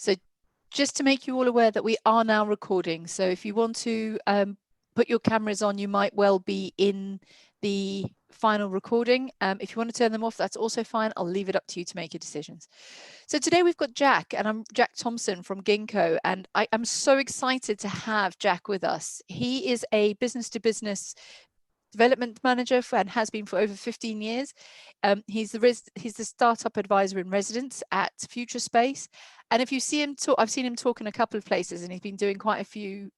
So just to make you all aware that we are now recording. So if you want to put your cameras on, you might well be in the final recording. If you want to turn them off, that's also fine. I'll leave it up to you to make your decisions. So today we've got Jack, and I'm Jack Thompson from Ginko, and I'm so excited to have Jack with us. He is a business-to-business development manager and has been for over 15 years. He's the startup advisor in residence at Future Space. And if you see him talk, I've seen him talk in a couple of places, and he's been doing quite a few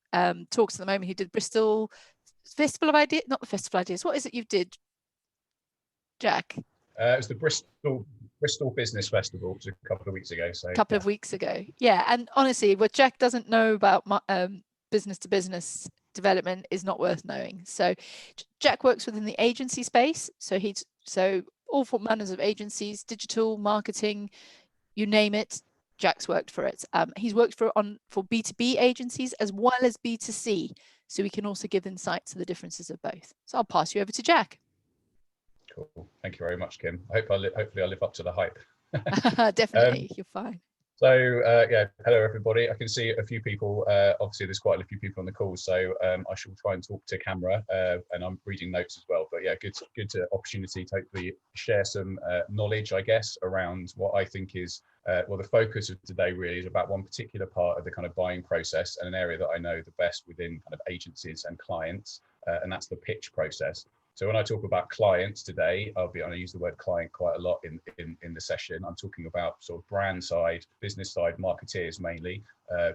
talks at the moment. He did Bristol Festival of Ideas, not the Festival of Ideas. What is it you did, Jack? It was the Bristol Business Festival, which was a couple of weeks ago. So a couple of weeks ago, yeah. And honestly, what Jack doesn't know about business to business development is not worth knowing. So Jack works within the agency space. So all manners of agencies, digital marketing, you name it, Jack's worked for it. He's worked for B2B agencies as well as B2C. So we can also give insight to the differences of both. So I'll pass you over to Jack. Cool. Thank you very much, Kim. Hopefully I live up to the hype. Definitely, you're fine. So yeah, hello everybody. I can see a few people. Obviously, there's quite a few people on the call, so I shall try and talk to camera, and I'm reading notes as well. But yeah, good opportunity to hopefully share some knowledge, I guess, around what I think is well, the focus of today really is about one particular part of the kind of buying process and an area that I know the best within kind of agencies and clients, and that's the pitch process. So when I talk about clients today, I use the word client quite a lot in the session. I'm talking about sort of brand side, business side, marketeers mainly,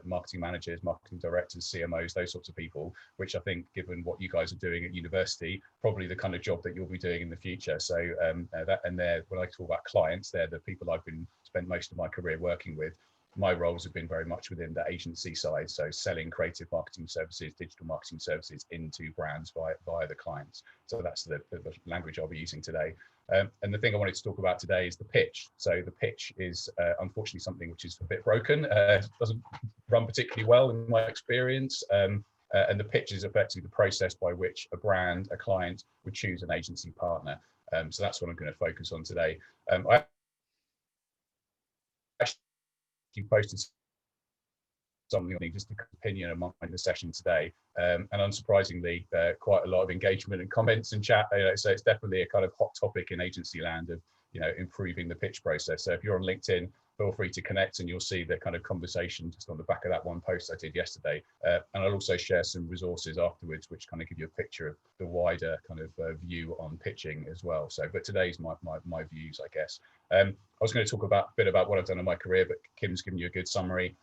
marketing managers, marketing directors, CMOs, those sorts of people, which I think, given what you guys are doing at university, probably the kind of job that you'll be doing in the future. So when I talk about clients, they're the people I've spent most of my career working with. My roles have been very much within the agency side, so selling creative marketing services, digital marketing services into brands via the clients. So that's the language I'll be using today. And the thing I wanted to talk about today is the pitch. So the pitch is unfortunately something which is a bit broken, doesn't run particularly well in my experience. And the pitch is effectively the process by which a brand, a client, would choose an agency partner. So that's what I'm going to focus on today. I posted something on just an opinion among the session today, and unsurprisingly quite a lot of engagement and comments and chat, so it's definitely a kind of hot topic in agency land of improving the pitch process. So if you're on LinkedIn, feel free to connect and you'll see the kind of conversation just on the back of that one post I did yesterday, and I'll also share some resources afterwards which kind of give you a picture of the wider kind of view on pitching as well. So but today's my views, I guess. I was going to talk a bit about what I've done in my career, but Kim's given you a good summary.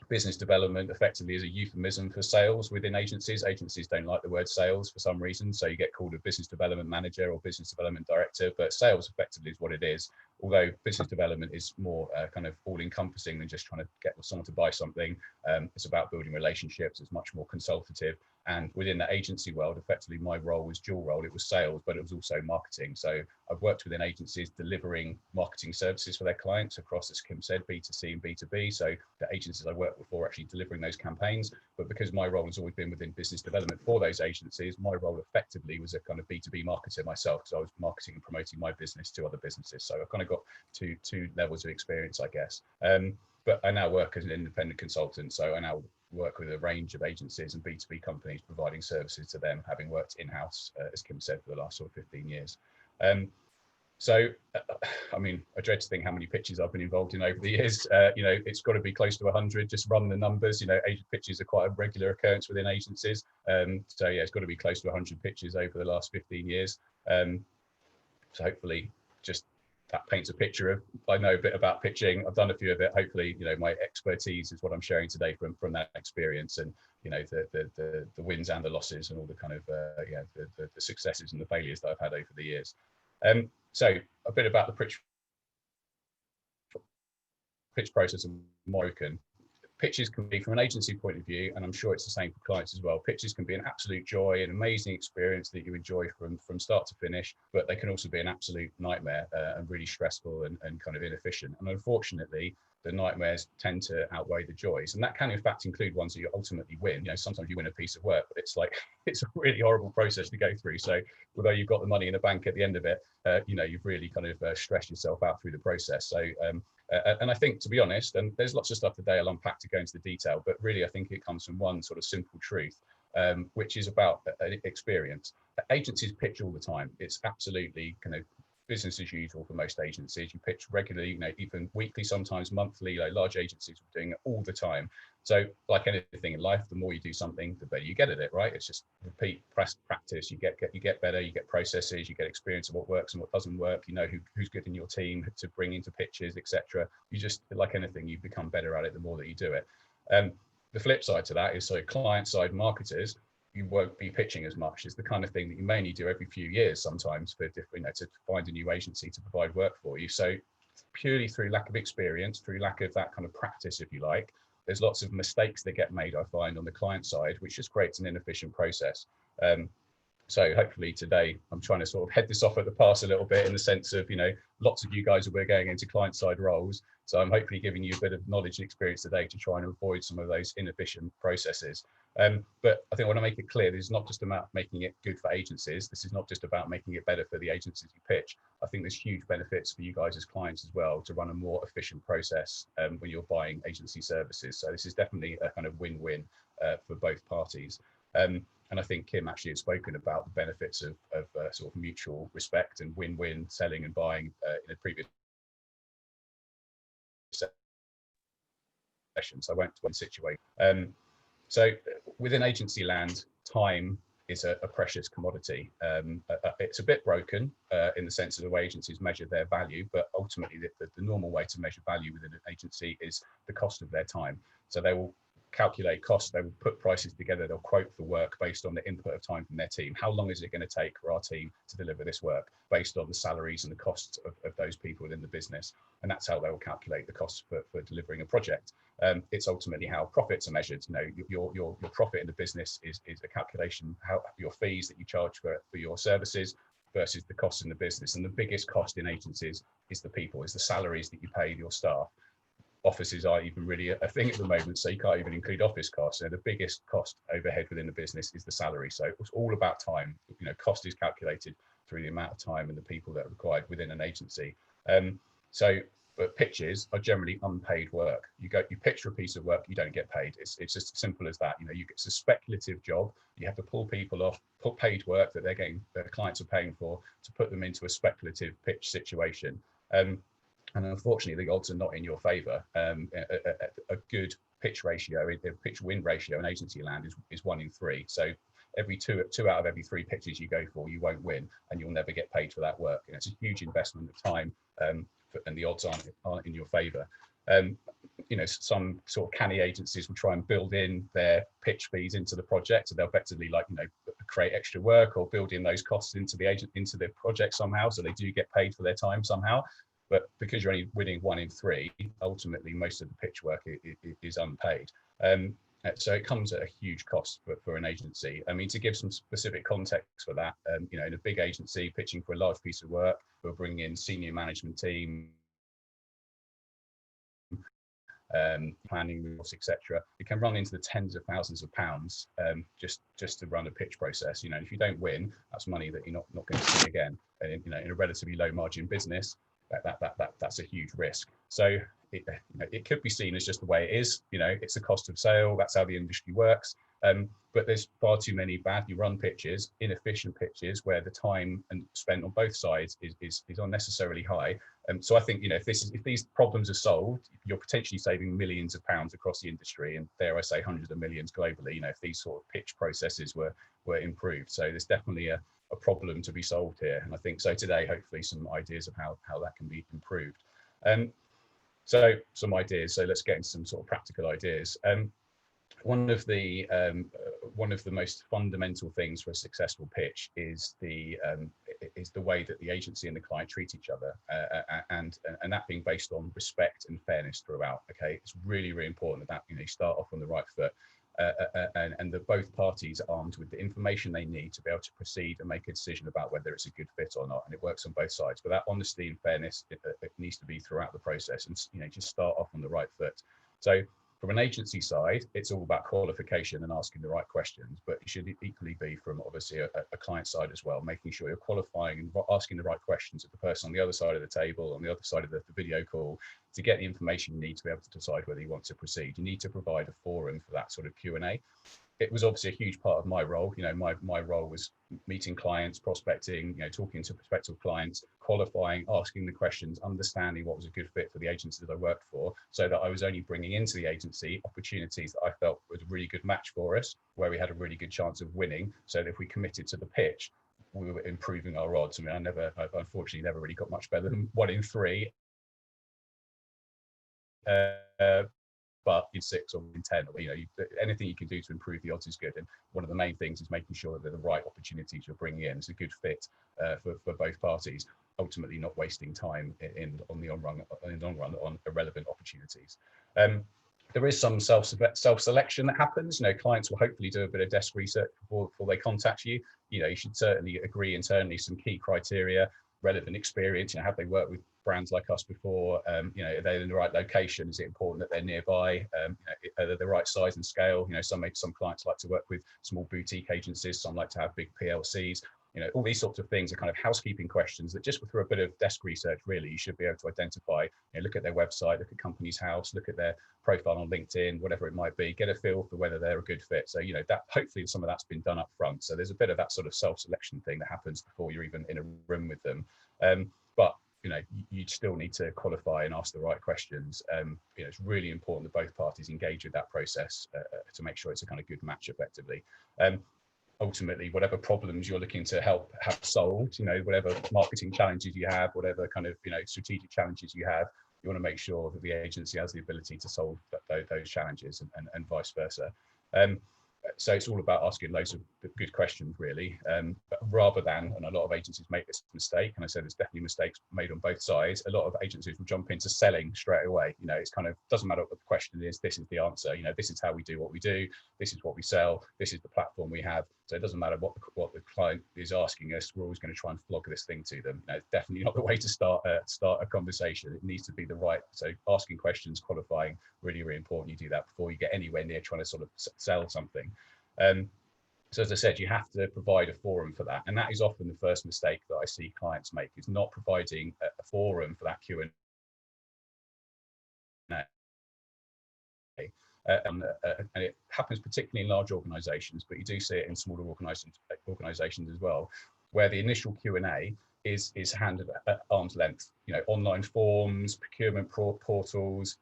Business development effectively is a euphemism for sales within agencies. Agencies don't like the word sales for some reason, so you get called a business development manager or business development director, but sales effectively is what it is. Although business development is more kind of all-encompassing than just trying to get someone to buy something. It's about building relationships. It's much more consultative. And within the agency world, effectively my role was dual role. It was sales, but it was also marketing. So I've worked within agencies delivering marketing services for their clients across, as Kim said, B2C and B2B. So the agencies I worked with were actually delivering those campaigns. But because my role has always been within business development for those agencies, my role effectively was a kind of B2B marketer myself, because I was marketing and promoting my business to other businesses. So I've kind of got two levels of experience, I guess. But I now work as an independent consultant. So I now work with a range of agencies and B2B companies providing services to them, having worked in-house, as Kim said, for the last sort of 15 years. So, I mean, I dread to think how many pitches I've been involved in over the years. It's got to be close to 100, just run the numbers. Agent pitches are quite a regular occurrence within agencies. So yeah, it's got to be close to 100 pitches over the last 15 years. So hopefully just that paints a picture of, I know a bit about pitching. I've done a few of it. Hopefully, my expertise is what I'm sharing today from that experience, and the wins and the losses and all the kind of the successes and the failures that I've had over the years. So a bit about the pitch process and broken. Pitches can be, from an agency point of view, and I'm sure it's the same for clients as well, pitches can be an absolute joy, an amazing experience that you enjoy from start to finish, but they can also be an absolute nightmare and really stressful and kind of inefficient. And unfortunately, the nightmares tend to outweigh the joys, and that can in fact include ones that you ultimately win. You know, sometimes you win a piece of work, but it's like it's a really horrible process to go through. So although you've got the money in the bank at the end of it, you know, you've really kind of stressed yourself out through the process. So and I think, to be honest, and there's lots of stuff today I'll unpack to go into the detail, but really I think it comes from one sort of simple truth, which is about experience. Agencies pitch all the time. It's absolutely kind of business as usual for most agencies. You pitch regularly, you know, even weekly, sometimes monthly. You know, large agencies are doing it all the time. So like anything in life, the more you do something, the better you get at it, right? It's just repeat, practice. You get better, you get processes, you get experience of what works and what doesn't work. You know who's good in your team to bring into pitches, etc. You just, like anything, you become better at it the more that you do it. The flip side to that is, so client side marketers, you won't be pitching as much. It's the kind of thing that you may need to do every few years sometimes for different, you know, to find a new agency to provide work for you. So purely through lack of experience, through lack of that kind of practice, if you like, there's lots of mistakes that get made, I find, on the client side, which just creates an inefficient process. So hopefully today I'm trying to sort of head this off at the pass a little bit, in the sense of, you know, lots of you guys are going into client side roles. So I'm hopefully giving you a bit of knowledge and experience today to try and avoid some of those inefficient processes. But I think I want to make it clear, this is not just about making it good for agencies. This is not just about making it better for the agencies you pitch. I think there's huge benefits for you guys as clients as well to run a more efficient process when you're buying agency services. So this is definitely a kind of win-win for both parties. And I think Kim actually has spoken about the benefits of sort of mutual respect and win-win selling and buying in a previous session. So I won't situate. So within agency land, time is a precious commodity. It's a bit broken in the sense of the way agencies measure their value, but ultimately the normal way to measure value within an agency is the cost of their time. So they will calculate costs, they will put prices together, they'll quote for work based on the input of time from their team. How long is it going to take for our team to deliver this work, based on the salaries and the costs of those people within the business? And that's how they will calculate the costs for delivering a project. It's ultimately how profits are measured. You know, your profit in the business is a calculation, how your fees that you charge for your services versus the costs in the business. And the biggest cost in agencies is the people, is the salaries that you pay your staff. Offices aren't even really a thing at the moment, so you can't even include office costs. So the biggest cost overhead within the business is the salary. So it's all about time. You know, cost is calculated through the amount of time and the people that are required within an agency. But pitches are generally unpaid work. You pitch for a piece of work, you don't get paid. It's just as simple as that. You know, it's a speculative job. You have to pull people off, put paid work that their clients are paying for, to put them into a speculative pitch situation. And unfortunately, the odds are not in your favour. A good pitch ratio, a pitch win ratio in agency land is 1 in 3. So every two out of every 3 pitches you go for, you won't win, and you'll never get paid for that work. And it's a huge investment of time, and the odds aren't in your favour. You know, some sort of canny agencies will try and build in their pitch fees into the project, so they'll effectively, like, you know, create extra work or build in those costs into the project somehow, so they do get paid for their time somehow. But because you're only winning 1 in 3, ultimately most of the pitch work is unpaid. So it comes at a huge cost for an agency. I mean, to give some specific context for that, you know, in a big agency pitching for a large piece of work, we'll bring in senior management team, planning, etc. It can run into the tens of thousands of pounds just to run a pitch process. You know, if you don't win, that's money that you're not going to see again. And you know, in a relatively low margin business, that's a huge risk. So it could be seen as just the way it is. You know, it's the cost of sale. That's how the industry works. But there's far too many badly run pitches, inefficient pitches, where the time and spent on both sides is unnecessarily high. So I think, you know, if these problems are solved, you're potentially saving millions of pounds across the industry, and dare I say hundreds of millions globally. You know, if these sort of pitch processes were improved. So there's definitely a problem to be solved here, and I think so today hopefully some ideas of how that can be improved. So some ideas, so let's get into some sort of practical ideas. One of the most fundamental things for a successful pitch is the way that the agency and the client treat each other, and that being based on respect and fairness throughout. Okay, it's really important that you know, you start off on the right foot. and that both parties are armed with the information they need to be able to proceed and make a decision about whether it's a good fit or not. And it works on both sides. But that honesty and fairness, it needs to be throughout the process, and just start off on the right foot. So from an agency side, it's all about qualification and asking the right questions, but it should equally be from obviously a client side as well, making sure you're qualifying and asking the right questions of the person on the other side of the table, on the other side of the video call, to get the information you need to be able to decide whether you want to proceed. You need to provide a forum for that sort of Q&A. It was obviously a huge part of my role. My role was meeting clients, prospecting, talking to prospective clients, qualifying, asking the questions, understanding what was a good fit for the agency that I worked for, so that I was only bringing into the agency opportunities that I felt was a really good match for us, where we had a really good chance of winning. So that if we committed to the pitch, we were improving our odds. I mean, I unfortunately never really got much better than 1 in 3. But in 6 or in 10, anything you can do to improve the odds is good. And one of the main things is making sure that they're the right opportunities you're bringing in. It's a good fit for both parties, ultimately not wasting time on the long run on irrelevant opportunities. There is some self-selection that happens. Clients will hopefully do a bit of desk research before they contact you. You should certainly agree internally some key criteria: relevant experience. Have they worked with brands like us before? Are they in the right location? Is it important that they're nearby? Are they the right size and scale? Some clients like to work with small boutique agencies. Some like to have big PLCs. All these sorts of things are kind of housekeeping questions that just through a bit of desk research, really, you should be able to identify. Look at their website, look at Companies House, look at their profile on LinkedIn, whatever it might be, get a feel for whether they're a good fit. So, that hopefully some of that's been done up front. So there's a bit of that sort of self-selection thing that happens before you're even in a room with them. But you still need to qualify and ask the right questions. It's really important that both parties engage with that process to make sure it's a kind of good match effectively. Ultimately, whatever problems you're looking to help have solved, whatever marketing challenges you have, whatever kind of strategic challenges you have, you want to make sure that the agency has the ability to solve those challenges and vice versa. So it's all about asking loads of good questions, really, rather than, and a lot of agencies make this mistake, and I said there's definitely mistakes made on both sides. A lot of agencies will jump into selling straight away. It's kind of, doesn't matter what the question is, this is the answer. This is how we do what we do, this is what we sell, this is the platform we have. So it doesn't matter what the client is asking us, we're always going to try and flog this thing to them. It's definitely not the way to start a conversation. It needs to be the right, so asking questions, qualifying, really, really important. You do that before you get anywhere near trying to sort of sell something. So as I said, you have to provide a forum for that. And that is often the first mistake that I see clients make, is not providing a forum for that Q&A. And it happens particularly in large organizations, but you do see it in smaller organizations as well, where the initial Q&A is handled at arm's length, online forms, procurement portals,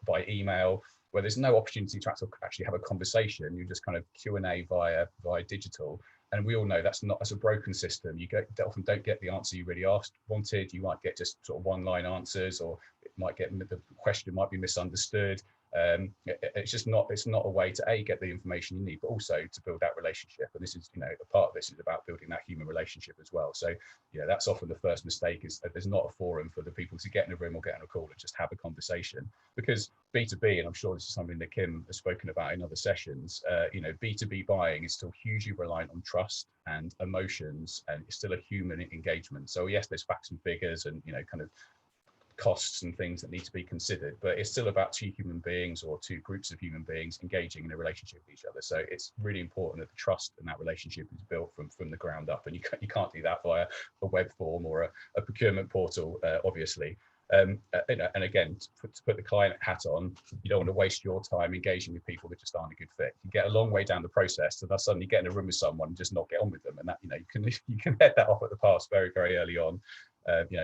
by email, where there's no opportunity to actually have a conversation. You just kind of Q&A via digital. And we all know that's a broken system. You often don't get the answer you really wanted. You might get just sort of one-line answers, or the question might be misunderstood. It's not a way to get the information you need, but also to build that relationship. And this is, a part of this is about building that human relationship as well. So, that's often the first mistake, is that there's not a forum for the people to get in a room or get on a call and just have a conversation. Because B2B, and I'm sure this is something that Kim has spoken about in other sessions, B2B buying is still hugely reliant on trust and emotions, and it's still a human engagement. So yes, there's facts and figures and, kind of costs and things that need to be considered, but it's still about two human beings or two groups of human beings engaging in a relationship with each other. So it's really important that the trust and that relationship is built from the ground up, and you can't do that via a web form or a procurement portal, obviously. And again, to put the client hat on, you don't want to waste your time engaging with people that just aren't a good fit. You get a long way down the process, so they'll suddenly get in a room with someone and just not get on with them, and that you can head that off at the pass very, very early on.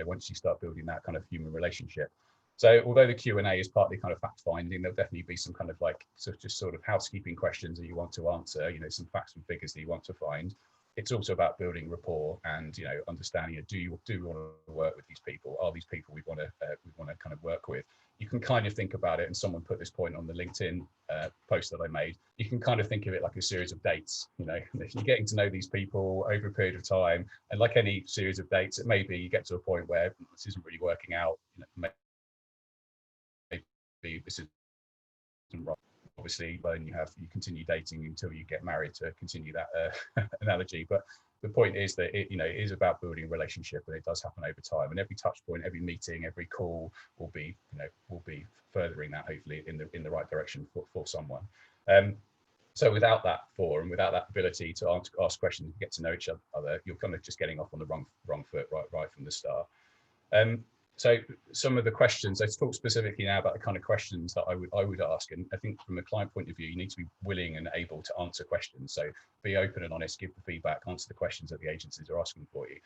Once you start building that kind of human relationship. So although the Q&A is partly kind of fact finding, there'll definitely be some kind of like sort of housekeeping questions that you want to answer, some facts and figures that you want to find. It's also about building rapport and understanding, do we want to work with these people? Are these people we want to kind of work with? You can kind of think about it, and someone put this point on the LinkedIn post that I made. You can kind of think of it like a series of dates. If you're getting to know these people over a period of time, and like any series of dates, it may be you get to a point where this isn't really working out. Maybe this isn't right. obviously when you continue dating until you get married, to continue that analogy. But the point is that it is about building a relationship, and it does happen over time. And every touch point, every meeting, every call will be furthering that, hopefully in the right direction for someone. So without that forum, without that ability to ask questions and get to know each other, you're kind of just getting off on the wrong foot right from the start. So some of the questions, let's talk specifically now about the kind of questions that I would ask. And I think from a client point of view, you need to be willing and able to answer questions. So be open and honest, give the feedback, answer the questions that the agencies are asking for you.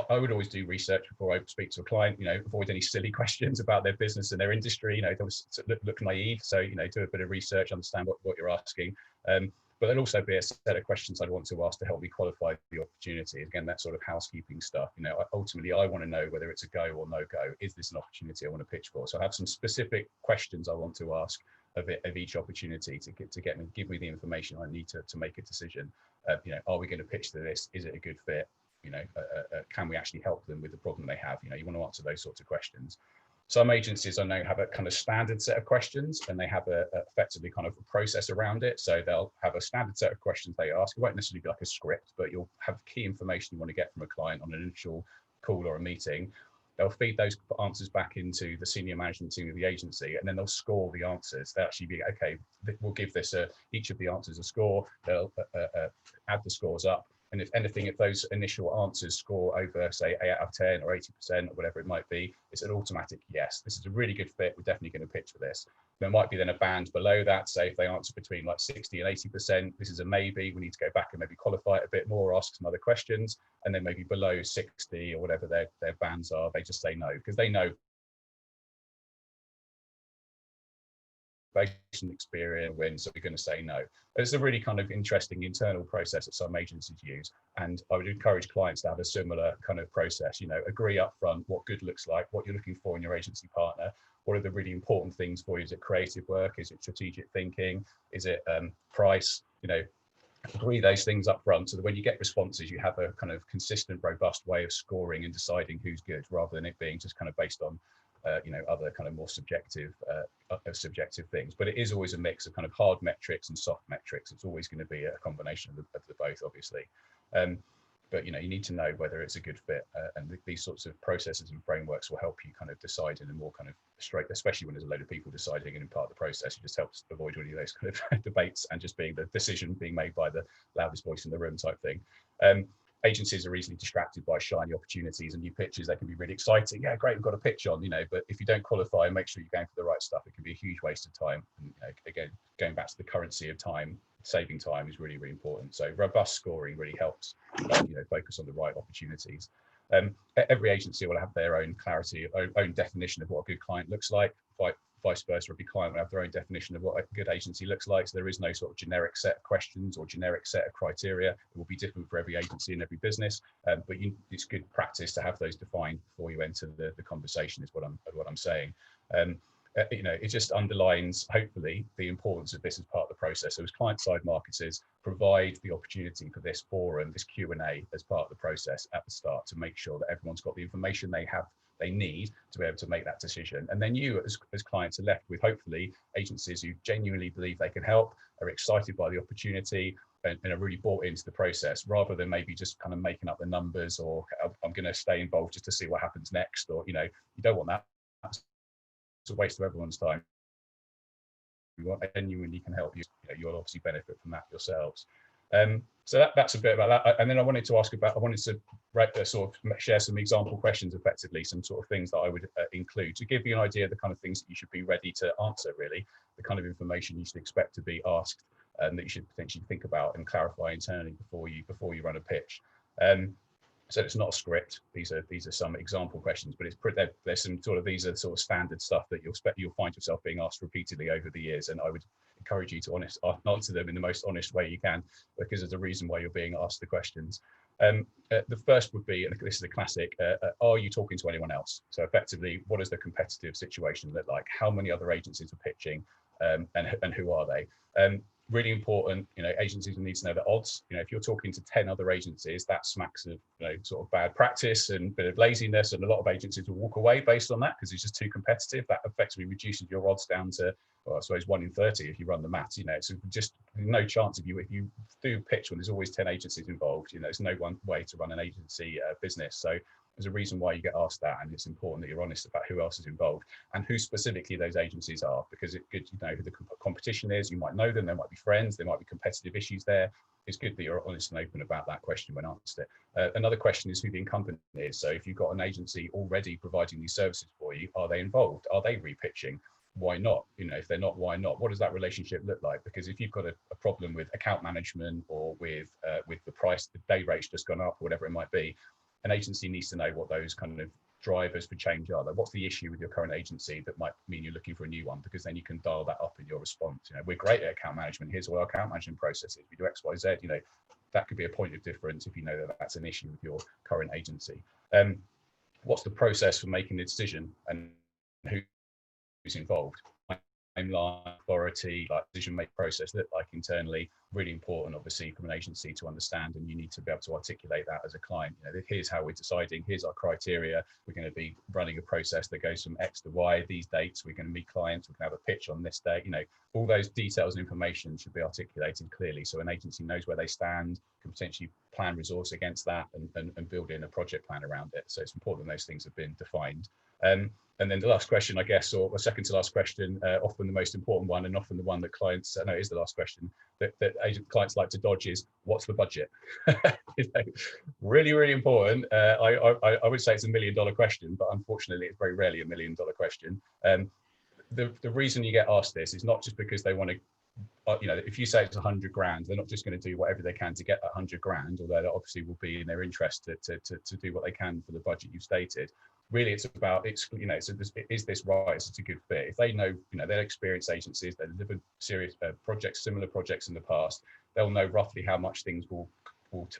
I would always do research before I speak to a client, avoid any silly questions about their business and their industry, don't look naive. So, do a bit of research, understand what you're asking. But there'll also be a set of questions I'd want to ask to help me qualify the opportunity. Again, that sort of housekeeping stuff. Ultimately, I want to know whether it's a go or no go. Is this an opportunity I want to pitch for? So I have some specific questions I want to ask of each opportunity to give me the information I need to make a decision. Are we going to pitch to this? Is it a good fit? Can we actually help them with the problem they have? You want to answer those sorts of questions. Some agencies I know have a kind of standard set of questions, and they have a effectively kind of a process around it. So they'll have a standard set of questions they ask. It won't necessarily be like a script, but you'll have key information you want to get from a client on an initial call or a meeting. They'll feed those answers back into the senior management team of the agency, and then they'll score the answers. They'll actually be, okay, we'll give this each of the answers a score. They'll add the scores up. And if anything, if those initial answers score over, say, 8 out of 10 or 80% or whatever it might be, it's an automatic yes. This is a really good fit. We're definitely going to pitch for this. There might be then a band below that. Say if they answer between like 60 and 80%, this is a maybe. We need to go back and maybe qualify it a bit more, ask some other questions. And then maybe below 60 or whatever their bands are, they just say no, because they know experience wins, so we're going to say no. It's a really kind of interesting internal process that some agencies use, and I would encourage clients to have a similar kind of process. Agree up front what good looks like, what you're looking for in your agency partner, what are the really important things for you. Is it creative work? Is it strategic thinking? Is it price? Agree those things up front, so that when you get responses, you have a kind of consistent, robust way of scoring and deciding who's good, rather than it being just kind of based on other kind of more subjective things. But it is always a mix of kind of hard metrics and soft metrics. It's always going to be a combination of the both, obviously. But you need to know whether it's a good fit, and these sorts of processes and frameworks will help you kind of decide in a more kind of straight, especially when there's a load of people deciding and in part of the process. It just helps avoid any of those kind of debates and just being the decision being made by the loudest voice in the room type thing. Agencies are easily distracted by shiny opportunities and new pitches. They can be really exciting. Yeah, great, we've got a pitch on, but if you don't qualify and make sure you're going for the right stuff, it can be a huge waste of time. And, again, going back to the currency of time, saving time is really, really important. So robust scoring really helps, focus on the right opportunities. Every agency will have their own clarity, own definition of what a good client looks like. Vice versa, every client will have their own definition of what a good agency looks like. So there is no sort of generic set of questions or generic set of criteria. It will be different for every agency and every business. But it's good practice to have those defined before you enter the conversation, is what I'm saying. It just underlines, hopefully, the importance of this as part of the process. So as client-side marketers, provide the opportunity for this forum, this Q&A as part of the process at the start, to make sure that everyone's got the information they need to be able to make that decision. And then you as clients are left with, hopefully, agencies who genuinely believe they can help, are excited by the opportunity, and are really bought into the process, rather than maybe just kind of making up the numbers, or I'm going to stay involved just to see what happens next, or you don't want that. It's a waste of everyone's time. You want genuinely can help you. You'll obviously benefit from that yourselves. So that's a bit about that. And then I wanted to sort of share some example questions, effectively, some sort of things that I would include to give you an idea of the kind of things that you should be ready to answer, really, the kind of information you should expect to be asked, and that you should potentially think about and clarify internally before you run a pitch. So it's not a script. These are some example questions, but there's some sort of, these are sort of standard stuff that you'll find yourself being asked repeatedly over the years, and I would encourage you to answer them in the most honest way you can, because there's a reason why you're being asked the questions. The first would be, and this is a classic, are you talking to anyone else? So effectively, what does the competitive situation look like? How many other agencies are pitching, and who are they? Really important, agencies need to know the odds. If you're talking to 10 other agencies, that smacks of, sort of bad practice and a bit of laziness, and a lot of agencies will walk away based on that because it's just too competitive. That effectively reduces your odds down to, well, I suppose 1 in 30 if you run the maths. So just no chance if you do pitch when there's always 10 agencies involved. There's no one way to run an agency business. So there's a reason why you get asked that, and it's important that you're honest about who else is involved and who specifically those agencies are, because it's good to know who the competition is. You might know them, there might be friends, there might be competitive issues there. It's good that you're honest and open about that question when asked it. Another question is who the incumbent is. So if you've got an agency already providing these services for you, are they involved? Are they repitching? Why not? If they're not, why not? What does that relationship look like? Because if you've got a problem with account management or with the price, the day rate's just gone up, whatever it might be, an agency needs to know what those kind of drivers for change are. Like, what's the issue with your current agency that might mean you're looking for a new one? Because then you can dial that up in your response. We're great at account management. Here's what our account management process is. We do X, Y, Z. That could be a point of difference if you know that that's an issue with your current agency. What's the process for making the decision and who's involved? Timeline, authority, like decision-making process look like internally. Really important, obviously, from an agency to understand, and you need to be able to articulate that as a client. Here's how we're deciding, here's our criteria. We're going to be running a process that goes from X to Y, these dates, we're going to meet clients, we're going to have a pitch on this day. All those details and information should be articulated clearly, so an agency knows where they stand, can potentially plan resource against that, and build in a project plan around it. So it's important those things have been defined. And then the last question, I guess, or the second to last question, often the most important one, and often the one that clients, no, it is the last question that clients like to dodge, is what's the budget? Really, really important. I would say it's $1 million question, but unfortunately, it's very rarely $1 million question. The reason you get asked this is not just because they want to, if you say it's 100 grand, they're not just going to do whatever they can to get that 100 grand, although that obviously will be in their interest to do what they can for the budget you've stated. Really, it's about, so is this right? Is it a good fit? If they know, they're experienced agencies, they've delivered serious projects, similar projects in the past, they'll know roughly how much things will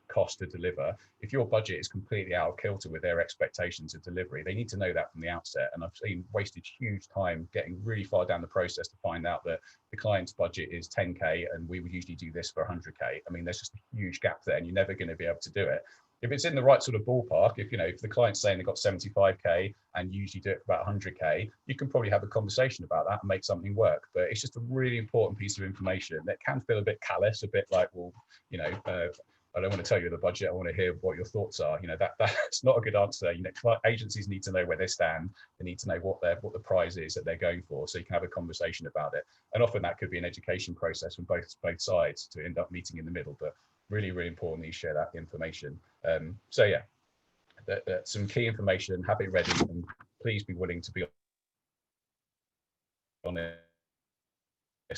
cost to deliver. If your budget is completely out of kilter with their expectations of delivery, they need to know that from the outset. And I've seen wasted huge time getting really far down the process to find out that the client's budget is 10K and we would usually do this for 100K. I mean, there's just a huge gap there and you're never going to be able to do it. If it's in the right sort of ballpark, if the client's saying they've got 75K and you usually do it for about 100K, you can probably have a conversation about that and make something work. But it's just a really important piece of information that can feel a bit callous, a bit like, well, I don't want to tell you the budget. I want to hear what your thoughts are. That's not a good answer. Agencies need to know where they stand. They need to know what the prize is that they're going for, so you can have a conversation about it. And often that could be an education process from both sides to end up meeting in the middle. But really, really important that you share that information. So yeah, some key information. Have it ready, and please be willing to be honest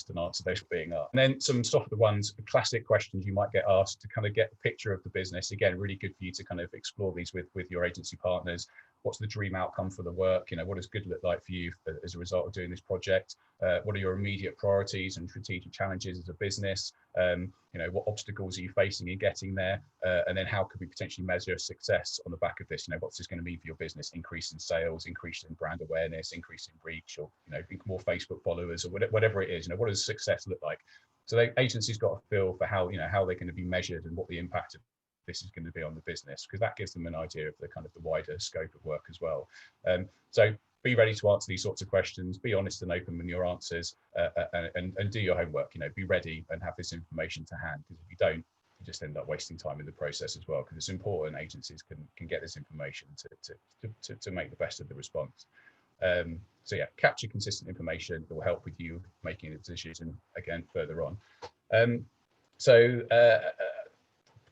and answer those being asked. And then some softer ones, classic questions you might get asked to kind of get a picture of the business. Again, really good for you to kind of explore these with your agency partners. What's the dream outcome for the work? What does good look like for you as a result of doing this project? What are your immediate priorities and strategic challenges as a business? What obstacles are you facing in getting there? And then how could we potentially measure success on the back of this? What's this going to mean for your business? Increase in sales, increase in brand awareness, increase in reach, or more Facebook followers, or whatever it is. What does success look like? So the agency's got a feel for how how they're going to be measured and what the impact of this is going to be on the business, because that gives them an idea of the kind of the wider scope of work as well. So be ready to answer these sorts of questions, be honest and open with your answers, and do your homework. Be ready and have this information to hand, because if you don't, you just end up wasting time in the process as well, because it's important agencies can get this information to make the best of the response. So yeah, capture consistent information that will help with you making a decision again further on.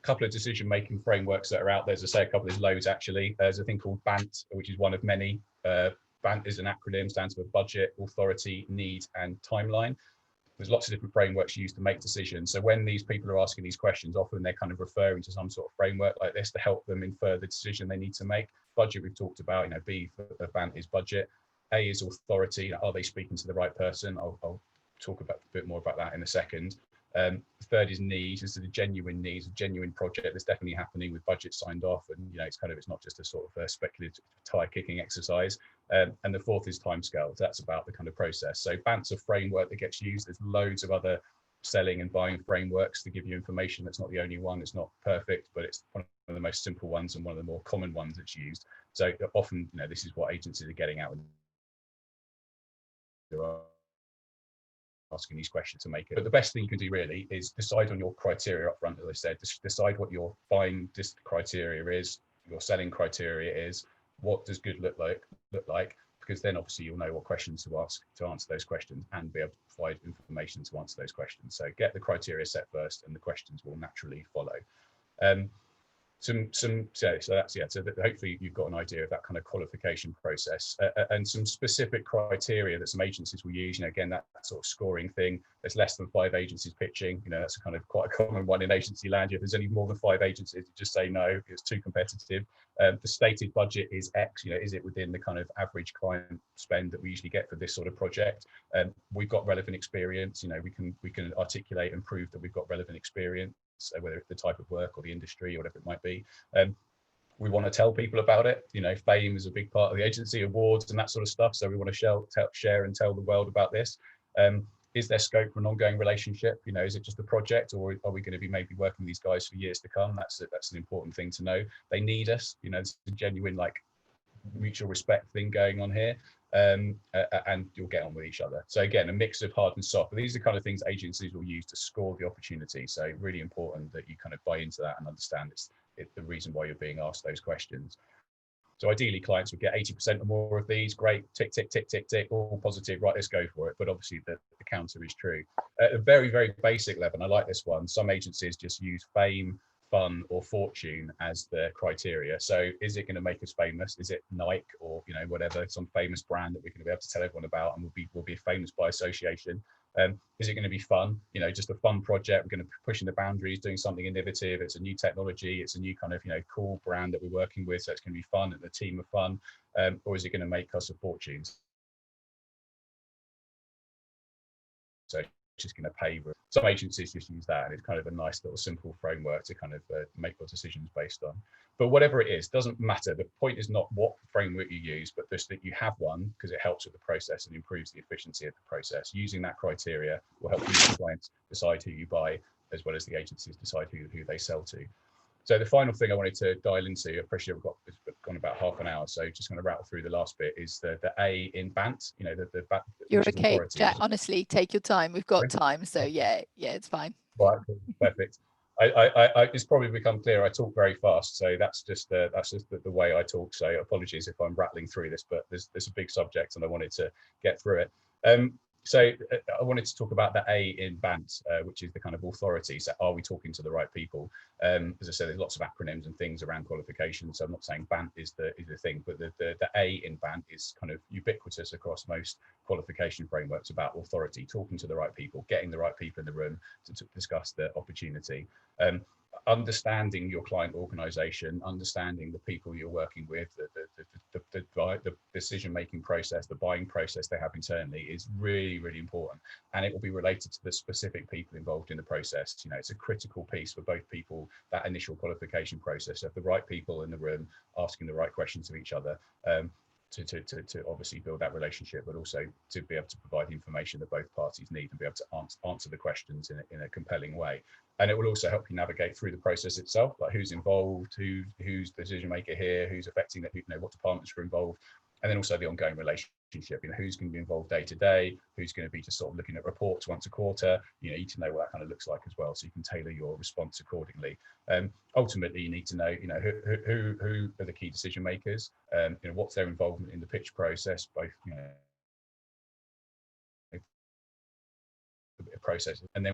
A couple of decision-making frameworks that are out there. As I say, there's loads actually. There's a thing called BANT, which is one of many. BANT is an acronym, stands for budget, authority, need, and timeline. There's lots of different frameworks used to make decisions. So when these people are asking these questions, often they're kind of referring to some sort of framework like this to help them infer the decision they need to make. Budget we've talked about, B for BANT is budget. A is authority. Are they speaking to the right person? I'll talk about a bit more about that in a second. Third is need. This is a genuine need, a genuine project that's definitely happening with budget signed off, and it's not just a sort of a speculative tire kicking exercise. And the fourth is timescale. That's about the kind of process. So BANT's a framework that gets used. There's loads of other selling and buying frameworks to give you information. That's not the only one. It's not perfect, but it's one of the most simple ones and one of the more common ones that's used. So often, this is what agencies are getting at when they're asking these questions to make it. But the best thing you can do really is decide on your criteria up front. As I said, decide what your buying criteria is, your selling criteria is, what does good look like, because then obviously you'll know what questions to ask to answer those questions and be able to provide information to answer those questions. So get the criteria set first and the questions will naturally follow. So that's, so that hopefully you've got an idea of that kind of qualification process, and some specific criteria that some agencies will use. Again, that sort of scoring thing. There's less than 5 agencies pitching. That's kind of quite a common one in agency land. If there's any more than 5 agencies, you just say no, it's too competitive. The stated budget is X. Is it within the kind of average client spend that we usually get for this sort of project? We've got relevant experience. We can articulate and prove that we've got relevant experience. So whether it's the type of work or the industry or whatever it might be, we want to tell people about it. Fame is a big part of the agency, awards and that sort of stuff. So we want to share and tell the world about this. Is there scope for an ongoing relationship? Is it just a project, or are we going to be maybe working with these guys for years to come? That's an important thing to know. They need us. It's a genuine mutual respect thing going on here. And you'll get on with each other. So again, a mix of hard and soft, but these are the kind of things agencies will use to score the opportunity. So really important that you kind of buy into that and understand it's the reason why you're being asked those questions. So ideally clients would get 80% or more of these. Great, tick, tick, tick, tick, tick, all positive, right, let's go for it. But obviously the counter is true. At a very, very basic level, and I like this one, some agencies just use fame, fun or fortune as the criteria. So is it going to make us famous? Is it Nike or whatever, some famous brand that we're going to be able to tell everyone about and we'll be famous by association? Is it going to be fun? Just a fun project. We're going to be pushing the boundaries, doing something innovative. It's a new technology. It's a new kind of cool brand that we're working with. So it's going to be fun and the team are fun. Or is it going to make us a fortune? So just going to pay. Some agencies just use that, and it's kind of a nice little simple framework to kind of make your decisions based on. But whatever it is, doesn't matter. The point is not what framework you use, but just that you have one, because it helps with the process and improves the efficiency of the process. Using that criteria will help you and clients decide who you buy, as well as the agencies decide who they sell to. So the final thing I wanted to dial into, I appreciate we've gone about half an hour, so just going to rattle through the last bit, is the A in BANT, You're okay, Jack, honestly, take your time. We've got time, so yeah, it's fine. Right, perfect. It's probably become clear I talk very fast, so that's just the way I talk. So apologies if I'm rattling through this, but there's a big subject and I wanted to get through it. So I wanted to talk about the A in BANT, which is the kind of authority. So are we talking to the right people? As I said, there's lots of acronyms and things around qualifications. So I'm not saying BANT is the thing, but the A in BANT is kind of ubiquitous across most qualification frameworks about authority, talking to the right people, getting the right people in the room to discuss the opportunity. Understanding your client organization, understanding the people you're working with, the decision-making process, the buying process they have internally is really, really important. And it will be related to the specific people involved in the process. It's a critical piece for both people, that initial qualification process of the right people in the room, asking the right questions of each other. To obviously build that relationship, but also to be able to provide the information that both parties need and be able to answer the questions in a compelling way. And it will also help you navigate through the process itself, like who's involved, who's the decision maker here, who's affecting it, what departments are involved, and then also the ongoing relationship. Who's going to be involved day to day, who's going to be just sort of looking at reports once a quarter. You need to know what that kind of looks like as well, so you can tailor your response accordingly. Ultimately, you need to know, who are the key decision makers, what's their involvement in the pitch process, both, process and then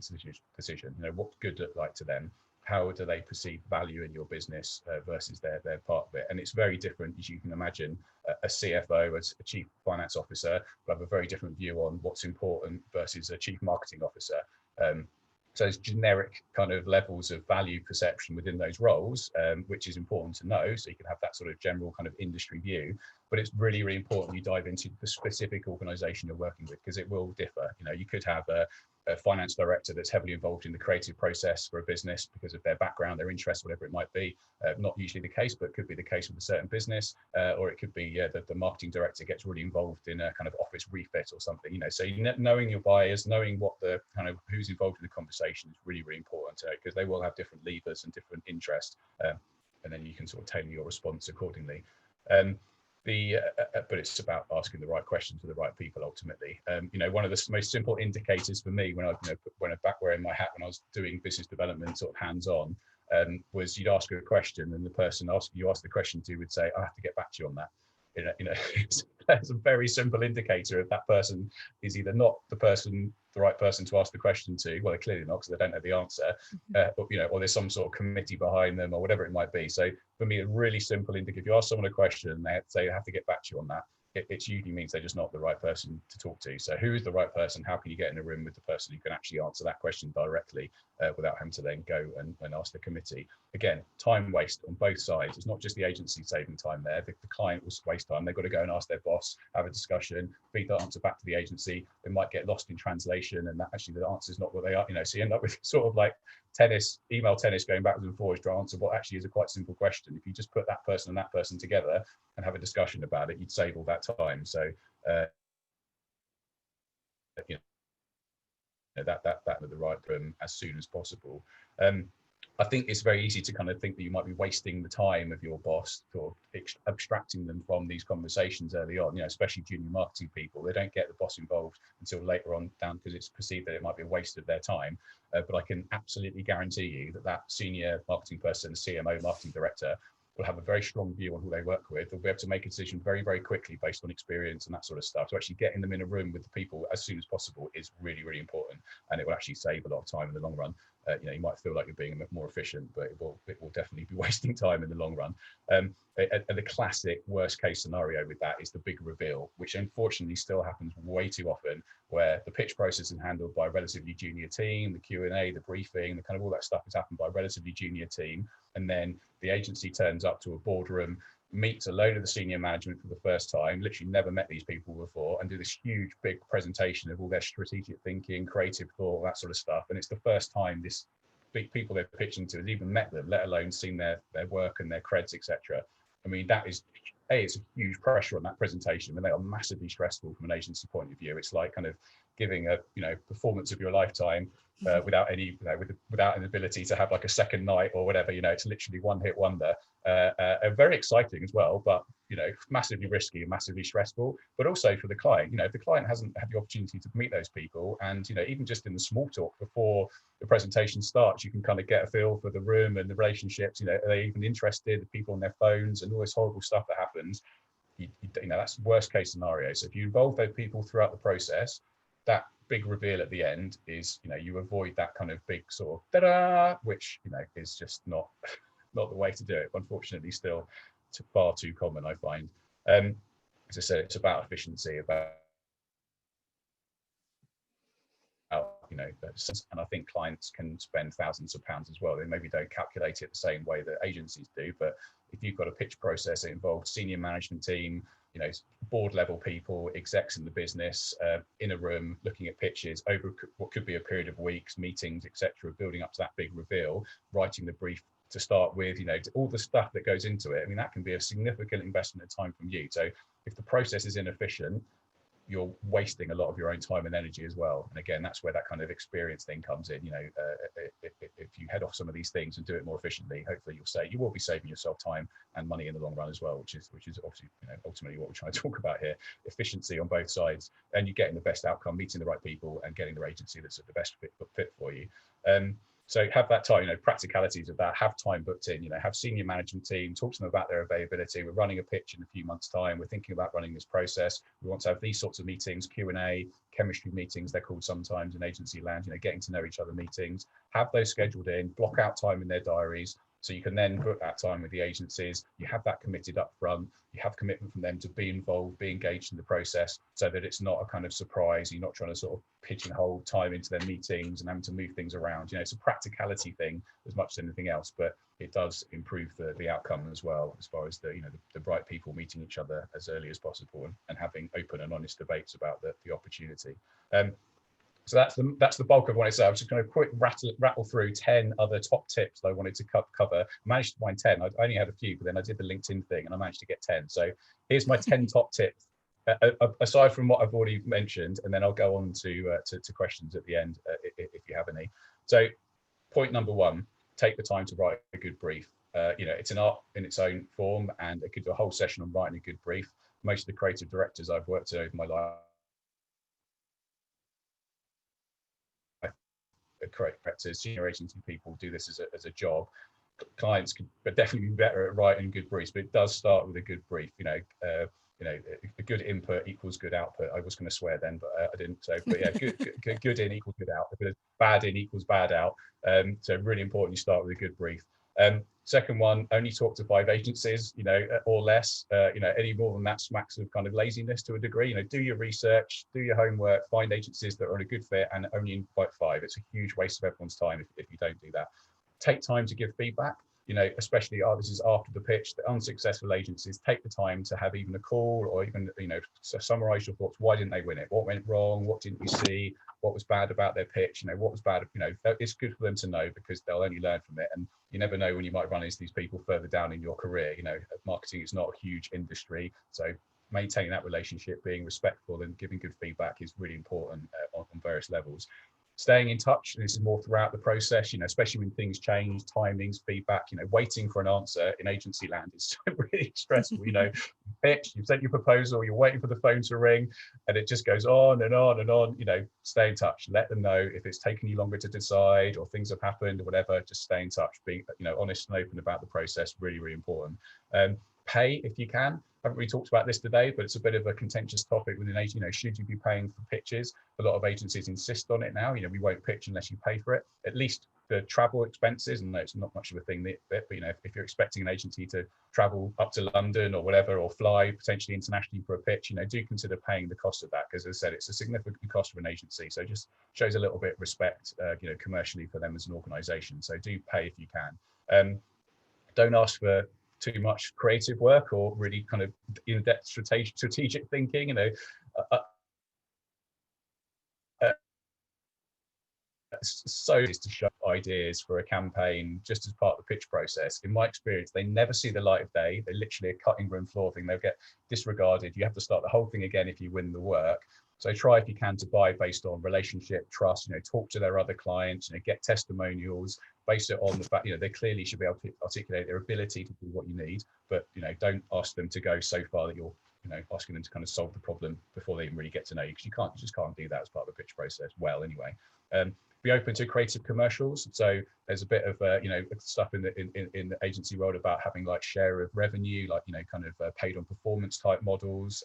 decision. What good look like to them? How do they perceive value in your business versus their part of it? And it's very different, as you can imagine. A CFO, as a chief finance officer, will have a very different view on what's important versus a chief marketing officer. So there's generic kind of levels of value perception within those roles, which is important to know. So you can have that sort of general kind of industry view, but it's really, really important you dive into the specific organization you're working with, because it will differ. You know, you could have a finance director that's heavily involved in the creative process for a business because of their background, their interests, whatever it might be. Not usually the case, but could be the case with a certain business, or it could be that the marketing director gets really involved in a kind of office refit or something. You know, so knowing your buyers, knowing what the kind of who's involved in the conversation is really, really important, because they will have different levers and different interests, and then you can sort of tailor your response accordingly. But it's about asking the right questions to the right people ultimately. You know, one of the most simple indicators for me when I back wearing my hat when I was doing business development sort of hands-on, was you'd ask a question and the person you asked the question to would say, "I have to get back to you on that." You know, that's a very simple indicator if that person is either not the right person to ask the question to. Well, they're clearly not, because they don't know the answer, but, you know, or there's some sort of committee behind them or whatever it might be. So for me, a really simple indicator, if you ask someone a question, they say, "I have to get back to you on that." It usually means they're just not the right person to talk to. So who is the right person? How can you get in a room with the person who can actually answer that question directly, without having to then go and ask the committee? Again, time waste on both sides. It's not just the agency saving time there. The client will waste time. They've got to go and ask their boss, have a discussion, feed the answer back to the agency. They might get lost in translation, and that actually the answer is not what they are. You know, so you end up with sort of like email tennis going backwards and forwards to answer what actually is a quite simple question. If you just put that person and that person together and have a discussion about it, you'd save all that time. So you know, that with the right room as soon as possible. I think it's very easy to kind of think that you might be wasting the time of your boss, or abstracting them from these conversations early on. You know, especially junior marketing people, they don't get the boss involved until later on down, because it's perceived that it might be a waste of their time. But I can absolutely guarantee you that senior marketing person, the CMO, marketing director, will have a very strong view on who they work with. They'll be able to make a decision very, very quickly based on experience and that sort of stuff. So actually getting them in a room with the people as soon as possible is really, really important, and it will actually save a lot of time in the long run. You know, you might feel like you're being a bit more efficient, but it will definitely be wasting time in the long run. And the classic worst case scenario with that is the big reveal, which unfortunately still happens way too often, where the pitch process is handled by a relatively junior team, the Q&A, the briefing, the kind of all that stuff is happened by a relatively junior team. And then the agency turns up to a boardroom, meets a load of the senior management for the first time, literally never met these people before, and do this huge big presentation of all their strategic thinking, creative thought, that sort of stuff. And it's the first time this big people they're pitching to has even met them, let alone seen their work and their creds, etc. I mean, that is it's a huge pressure on that presentation. I mean, they are massively stressful from an agency point of view. It's like kind of giving a performance of your lifetime without without an ability to have like a second night or whatever. You know, it's literally one hit wonder. Very exciting as well, but massively risky and massively stressful. But also for the client, if the client hasn't had the opportunity to meet those people, and even just in the small talk before the presentation starts, you can kind of get a feel for the room and the relationships. Are they even interested? The people on their phones and all this horrible stuff that happens. That's worst case scenario. So if you involve those people throughout the process, that big reveal at the end is, you avoid that kind of big sort of ta-da, which is just not the way to do it. Unfortunately, still far too common, I find. As I said, it's about efficiency, and I think clients can spend thousands of pounds as well. They maybe don't calculate it the same way that agencies do, but if you've got a pitch process that involves senior management team, board level people, execs in the business, in a room looking at pitches over what could be a period of weeks, meetings, etc., building up to that big reveal, writing the brief to start with, all the stuff that goes into it. I mean, that can be a significant investment of time from you. So if the process is inefficient, you're wasting a lot of your own time and energy as well. And again, that's where that kind of experience thing comes in. If you head off some of these things and do it more efficiently, hopefully you will be saving yourself time and money in the long run as well, which is obviously ultimately what we're trying to talk about here. Efficiency on both sides, and you're getting the best outcome, meeting the right people and getting the agency that's the best fit for you. So have that time, practicalities of that, have time booked in, have senior management team, talk to them about their availability. We're running a pitch in a few months' time. We're thinking about running this process. We want to have these sorts of meetings, Q&A, chemistry meetings, they're called sometimes in agency land, getting to know each other meetings. Have those scheduled in, block out time in their diaries, So you can then book that time with the agencies. You have that committed up front. You have commitment from them to be involved, be engaged in the process, so that it's not a kind of surprise. You're not trying to sort of pigeonhole time into their meetings and having to move things around. You know, it's a practicality thing as much as anything else, but it does improve the outcome as well, as far as the right people meeting each other as early as possible, and having open and honest debates about the opportunity. So that's the bulk of what I say. I was just going to quick rattle through 10 other top tips that I wanted to cover. I managed to find 10. I only had a few, but then I did the LinkedIn thing and I managed to get 10. So here's my 10 top tips, aside from what I've already mentioned, and then I'll go on to questions at the end if you have any. So point number 1, take the time to write a good brief. It's an art in its own form, and I could do a whole session on writing a good brief. Most of the creative directors I've worked with over my life, correct directors, senior agency people do this as a job. Clients could definitely be better at writing good briefs, but it does start with a good brief. A good input equals good output. I was going to swear then, but I didn't. So, but yeah, good in equals good out. Bad in equals bad out. So really important you start with a good brief. Second one, only talk to 5 agencies, or less. Any more than that smacks of kind of laziness to a degree. Do your research, do your homework, find agencies that are on a good fit, and only invite 5. It's a huge waste of everyone's time if you don't do that. Take time to give feedback. Especially this is after the pitch. The unsuccessful agencies take the time to have even a call, or even summarize your thoughts. Why didn't they win it? What went wrong? What didn't you see? What was bad about their pitch? What was bad? It's good for them to know, because they'll only learn from it. And you never know when you might run into these people further down in your career. Marketing is not a huge industry, so maintaining that relationship, being respectful, and giving good feedback is really important on various levels. Staying in touch, this is more throughout the process, especially when things change, timings, feedback, waiting for an answer in agency land is really stressful. Pitch, you've sent your proposal, you're waiting for the phone to ring, and it just goes on and on and on. Stay in touch, let them know if it's taken you longer to decide, or things have happened or whatever. Just stay in touch, being honest and open about the process, really, really important. Pay if you can. I haven't really talked about this today, but it's a bit of a contentious topic within agencies. Should you be paying for pitches? A lot of agencies insist on it now. We won't pitch unless you pay for it. At least the travel expenses, and it's not much of a thing, but if you're expecting an agency to travel up to London or whatever, or fly potentially internationally for a pitch, do consider paying the cost of that, because as I said, it's a significant cost for an agency. So it just shows a little bit of respect, commercially for them as an organisation. So do pay if you can. Don't ask for too much creative work or really kind of in-depth strategic thinking. So is to show ideas for a campaign just as part of the pitch process. In my experience, they never see the light of day. They're literally a cutting room floor thing. They'll get disregarded. You have to start the whole thing again if you win the work. So try if you can to buy based on relationship, trust, talk to their other clients, get testimonials, base it on the fact, they clearly should be able to articulate their ability to do what you need, but, don't ask them to go so far that you're, asking them to kind of solve the problem before they even really get to know you, because you just can't do that as part of the pitch process well anyway. Be open to creative commercials. So there's a bit of stuff in the agency world about having like share of revenue, like kind of paid on performance type models,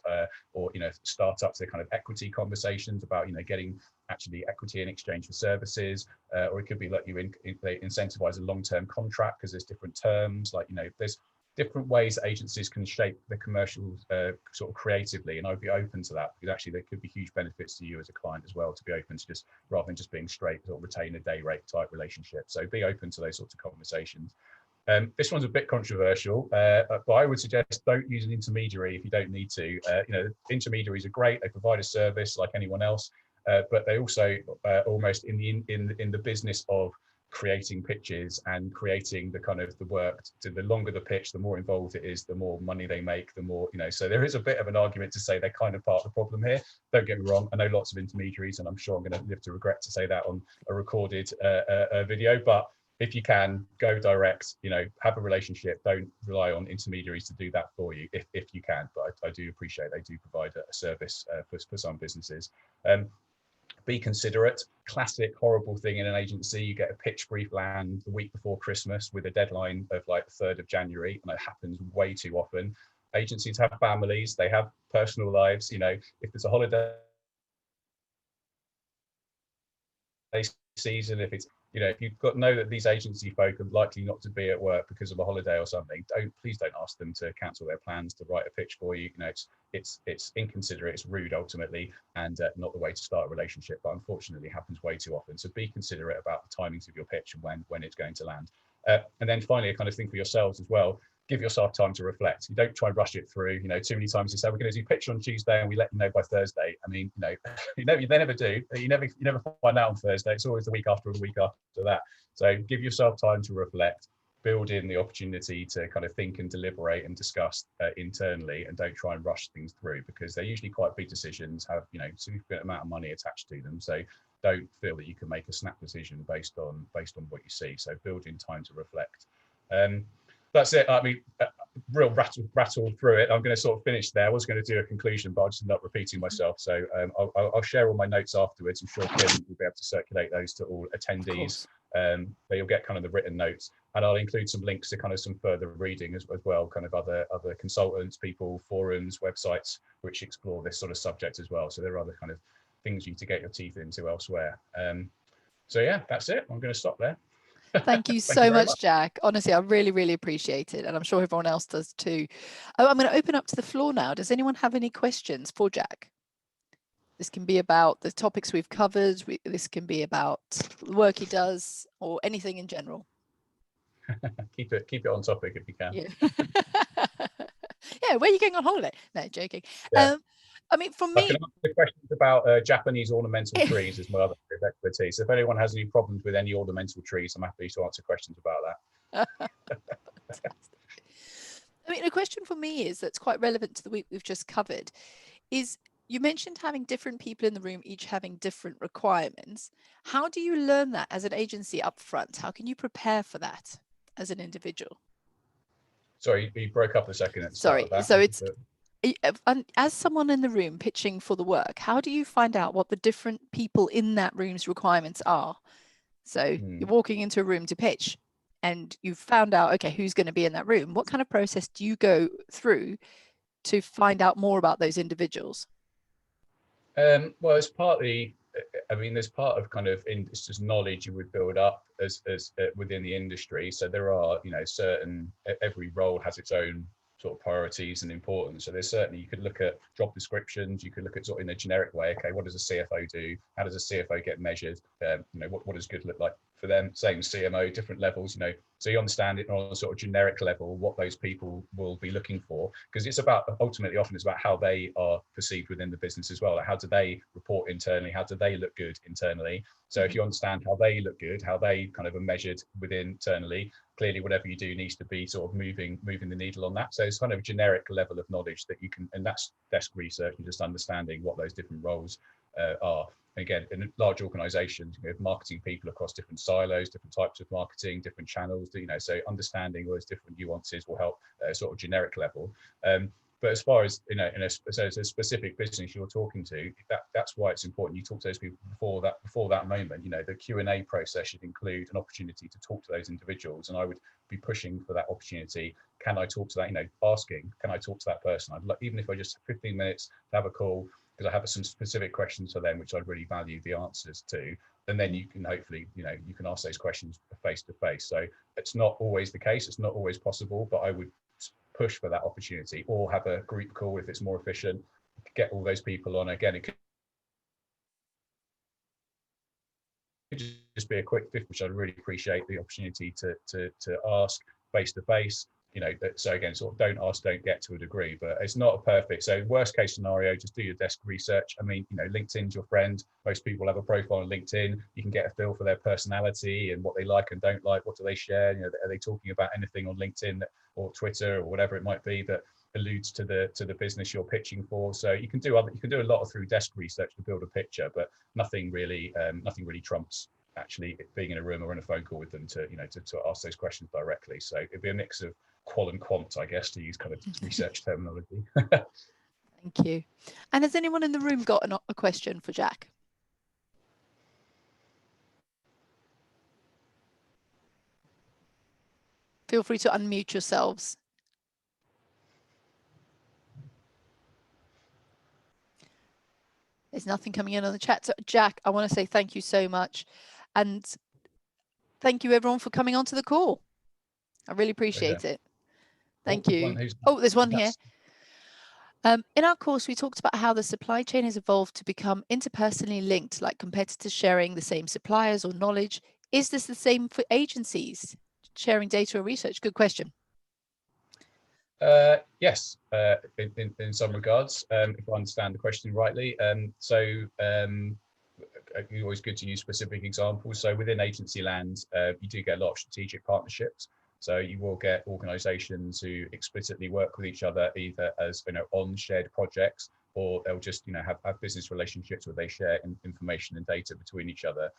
or startups, they're kind of equity conversations about getting actually equity in exchange for services, or it could be like they incentivize a long-term contract because there's different terms. Like there's different ways agencies can shape the commercials sort of creatively, and I'd be open to that, because actually there could be huge benefits to you as a client as well to be open to just, rather than just being straight sort of retain a day rate type relationship. So be open to those sorts of conversations. This one's a bit controversial, but I would suggest don't use an intermediary if you don't need to. Intermediaries are great; they provide a service like anyone else, but they also almost in the business of creating pitches and creating the kind of the work. To the longer the pitch, the more involved it is, the more money they make, the more so there is a bit of an argument to say they're kind of part of the problem here. Don't get me wrong, I know lots of intermediaries, and I'm sure I'm going to live to regret to say that on a recorded video, but if you can, go direct, have a relationship. Don't rely on intermediaries to do that for you if you can, but I do appreciate they do provide a service for some businesses. Be considerate. Classic horrible thing in an agency, you get a pitch brief land the week before Christmas with a deadline of like the 3rd of January, and it happens way too often. Agencies have families, they have personal lives. If there's a holiday season, if it's if you've got know that these agency folk are likely not to be at work because of a holiday or something, please don't ask them to cancel their plans to write a pitch for you. It's inconsiderate, it's rude ultimately, and not the way to start a relationship. But unfortunately, happens way too often. So be considerate about the timings of your pitch and when it's going to land. And then finally, a kind of thing for yourselves as well. Give yourself time to reflect. You don't try and rush it through. Too many times you say we're going to do pitch on Tuesday and we let you know by Thursday. I mean, they never do. You never find out on Thursday. It's always the week after or the week after that. So give yourself time to reflect. Build in the opportunity to kind of think and deliberate and discuss internally, and don't try and rush things through, because they're usually quite big decisions, have significant amount of money attached to them. So don't feel that you can make a snap decision based on what you see. So build in time to reflect. That's it. I mean, real rattle through it. I'm going to sort of finish there. I was going to do a conclusion, but I'll just end up repeating myself. So I'll share all my notes afterwards. I'm sure Kim will be able to circulate those to all attendees. But you'll get kind of the written notes, and I'll include some links to kind of some further reading as well, kind of other consultants, people, forums, websites, which explore this sort of subject as well. So there are other kind of things you need to get your teeth into elsewhere. So yeah, that's it. I'm going to stop there. Thank you so much, Jack. Honestly, I really, really appreciate it. And I'm sure everyone else does too. I'm going to open up to the floor now. Does anyone have any questions for Jack? This can be about the topics we've covered. This can be about the work he does, or anything in general. keep it on topic if you can. Yeah, where are you going on holiday? No, joking. Yeah. I mean, for me, I can answer questions about Japanese ornamental trees is my other expertise. If anyone has any problems with any ornamental trees, I'm happy to answer questions about that. I mean, a question for me that's quite relevant to the week we've just covered is, you mentioned having different people in the room, each having different requirements. How do you learn that as an agency up front? How can you prepare for that as an individual? Sorry, you broke up a second at the start of that. So it's, as someone in the room pitching for the work, how do you find out what the different people in that room's requirements are? So you're walking into a room to pitch and you've found out, okay, who's going to be in that room. What kind of process do you go through to find out more about those individuals? Well, it's partly, I mean, there's part of kind of it's just knowledge you would build up as within the industry. So there are, certain, every role has its own sort of priorities and importance. So there's certainly, you could look at job descriptions, you could look at sort of in a generic way, okay, what does a CFO do? How does a CFO get measured? What does good look like for them? Same CMO, different levels, so you understand it on a sort of generic level, what those people will be looking for, because it's about, ultimately often it's about how they are perceived within the business as well. Like, how do they report internally? How do they look good internally? So if you understand how they look good, how they kind of are measured within internally, clearly whatever you do needs to be sort of moving the needle on that. So it's kind of a generic level of knowledge that you can, and that's desk research and just understanding what those different roles are. Again, in large organizations, you have marketing people across different silos, different types of marketing, different channels, so understanding those different nuances will help sort of generic level. But as far as, in a specific business you're talking to, that's why it's important you talk to those people before that moment. The Q&A process should include an opportunity to talk to those individuals, and I would be pushing for that opportunity. Can I talk to that? Asking, can I talk to that person? I'd like, even if I just have 15 minutes to have a call, because I have some specific questions for them, which I'd really value the answers to. And then you can hopefully, you can ask those questions face to face. So it's not always the case. It's not always possible, but I would push for that opportunity, or have a group call if it's more efficient, get all those people on. Again, it could just be a quick 50, which I'd really appreciate the opportunity to ask face to face. So again, sort of don't ask, don't get to a degree, but it's not a perfect. So worst case scenario, just do your desk research. I mean, LinkedIn's your friend. Most people have a profile on LinkedIn. You can get a feel for their personality and what they like and don't like. What do they share? Are they talking about anything on LinkedIn or Twitter or whatever it might be that alludes to the business you're pitching for? So you can do a lot through desk research to build a picture, but nothing really trumps actually being in a room or in a phone call with them to ask those questions directly. So it'd be a mix of qual and quant, I guess, to use kind of research terminology. Thank you. And has anyone in the room got a question for Jack? Feel free to unmute yourselves. There's nothing coming in on the chat. So Jack, I want to say thank you so much. And thank you everyone for coming onto the call. I really appreciate it. Thank you. Oh, there's one here. In our course, we talked about how the supply chain has evolved to become interpersonally linked, like competitors sharing the same suppliers or knowledge. Is this the same for agencies sharing data or research? Good question. Yes, in some regards, if I understand the question rightly. Always good to use specific examples. So within agency land, you do get a lot of strategic partnerships. So you will get organisations who explicitly work with each other, either as on shared projects, or they'll just have business relationships where they share information and data between each other.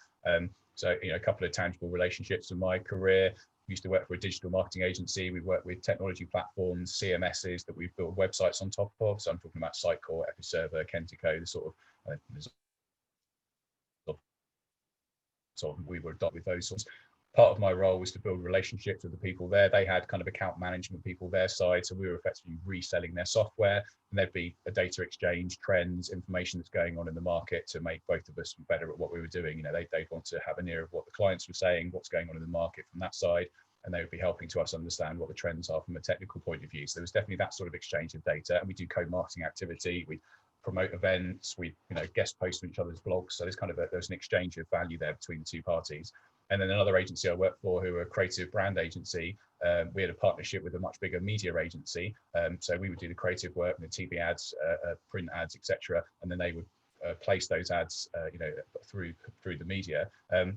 So a couple of tangible relationships in my career. Used to work for a digital marketing agency. We work with technology platforms, CMSs that we've built websites on top of. So I'm talking about Sitecore, Episerver, Kentico, the sort of we were adopted with those sorts. Part of my role was to build relationships with the people there. They had kind of account management people their side, so we were effectively reselling their software, and there'd be a data exchange, trends, information that's going on in the market to make both of us better at what we were doing. They'd want to have an ear of what the clients were saying, what's going on in the market from that side, and they would be helping to us understand what the trends are from a technical point of view. So there was definitely that sort of exchange of data, and we do co-marketing activity. We promote events, we guest post on each other's blogs. So there's an exchange of value there between the two parties. And then another agency I worked for, who were a creative brand agency, we had a partnership with a much bigger media agency. So we would do the creative work, the TV ads, print ads, etc. And then they would place those ads, through the media.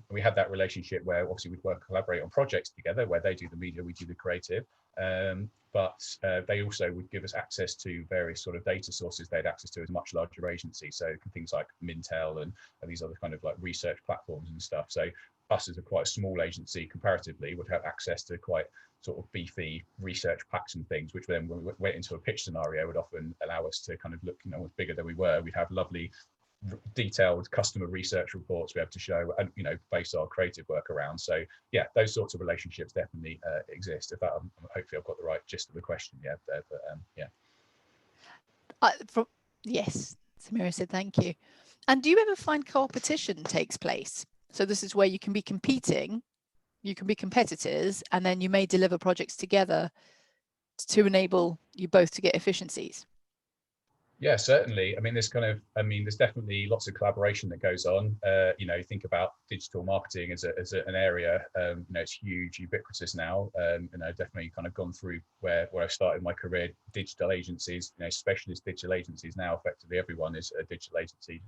We had that relationship where obviously we'd collaborate on projects together, where they do the media, we do the creative. But they also would give us access to various sort of data sources they had access to as a much larger agency. So things like Mintel and these other kind of like research platforms and stuff. So us as a quite small agency comparatively would have access to quite sort of beefy research packs and things, which then when we went into a pitch scenario would often allow us to kind of look, bigger than we were. We'd have lovely detailed customer research reports we have to show and base our creative work around. So yeah, those sorts of relationships definitely exist. If that, hopefully I've got the right gist of the question. Yeah, but yeah. Yes, Samira said thank you. And do you ever find competition takes place? So this is where you can be competing, you can be competitors, and then you may deliver projects together to enable you both to get efficiencies. Yeah, certainly. I mean, there's definitely lots of collaboration that goes on. Think about digital marketing as an area. It's huge, ubiquitous now. Definitely kind of gone through where I started my career. Digital agencies, specialist digital agencies now. Effectively, everyone is a digital agency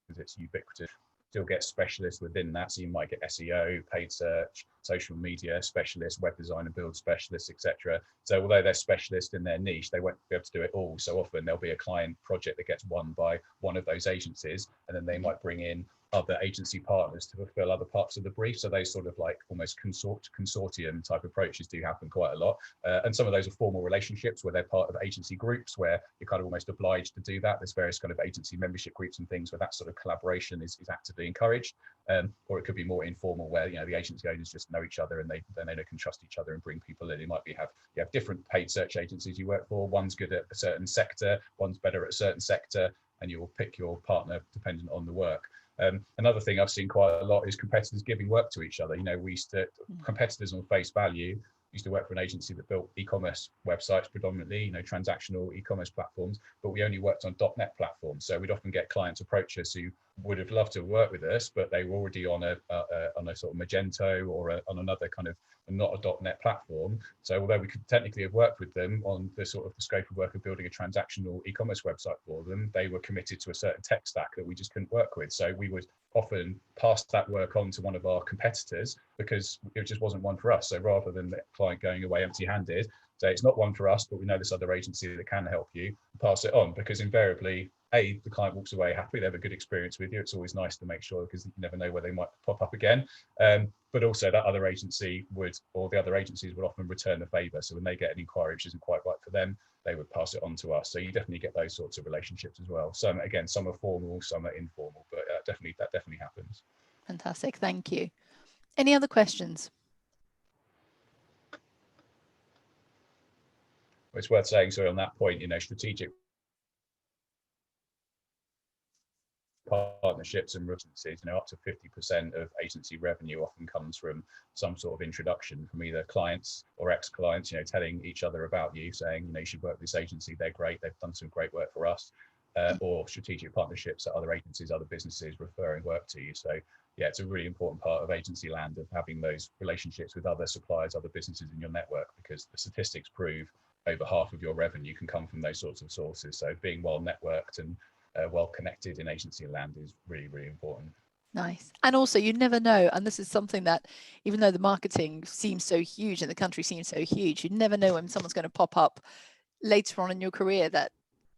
because it's ubiquitous. Still get specialists within that, so you might get SEO, paid search, social media specialists, web design and build specialists, etc. So although they're specialists in their niche, they won't be able to do it all. So often there'll be a client project that gets won by one of those agencies, and then they might bring in other agency partners to fulfill other parts of the brief. So those sort of like almost consortium type approaches do happen quite a lot. And some of those are formal relationships where they're part of agency groups where you're kind of almost obliged to do that. There's various kind of agency membership groups and things where that sort of collaboration is actively encouraged. Or it could be more informal where the agency owners just know each other and they can trust each other and bring people in. You have different paid search agencies you work for. One's good at a certain sector, one's better at a certain sector, and you will pick your partner dependent on the work. Another thing I've seen quite a lot is competitors giving work to each other. Competitors on face value used to work for an agency that built e-commerce websites predominantly, transactional e-commerce platforms, but we only worked on .NET platforms. So we'd often get clients approach us who would have loved to work with us, but they were already on a sort of Magento or on another kind of not a .NET platform. So although we could technically have worked with them on the sort of the scope of work of building a transactional e-commerce website for them, they were committed to a certain tech stack that we just couldn't work with. So we would often pass that work on to one of our competitors because it just wasn't one for us. So rather than the client going away empty-handed, say it's not one for us, but we know this other agency that can help you, pass it on, because invariably, the client walks away happy, they have a good experience with you. It's always nice to make sure because you never know where they might pop up again. But also that other agency or the other agencies would often return the favor. So when they get an inquiry which isn't quite right for them, they would pass it on to us. So you definitely get those sorts of relationships as well. Some are formal, some are informal, but that definitely happens. Fantastic, thank you. Any other questions? It's worth saying, sorry, on that point, strategic partnerships and references, up to 50% of agency revenue often comes from some sort of introduction from either clients or ex-clients, telling each other about you, saying, you should work with this agency, they're great, they've done some great work for us, or strategic partnerships at other agencies, other businesses referring work to you. So yeah, it's a really important part of agency land, of having those relationships with other suppliers, other businesses in your network, because the statistics prove over half of your revenue can come from those sorts of sources. So being well networked and well connected in agency land is really, really important. Nice. And also, you never know, and this is something that, even though the marketing seems so huge and the country seems so huge, you never know when someone's going to pop up later on in your career that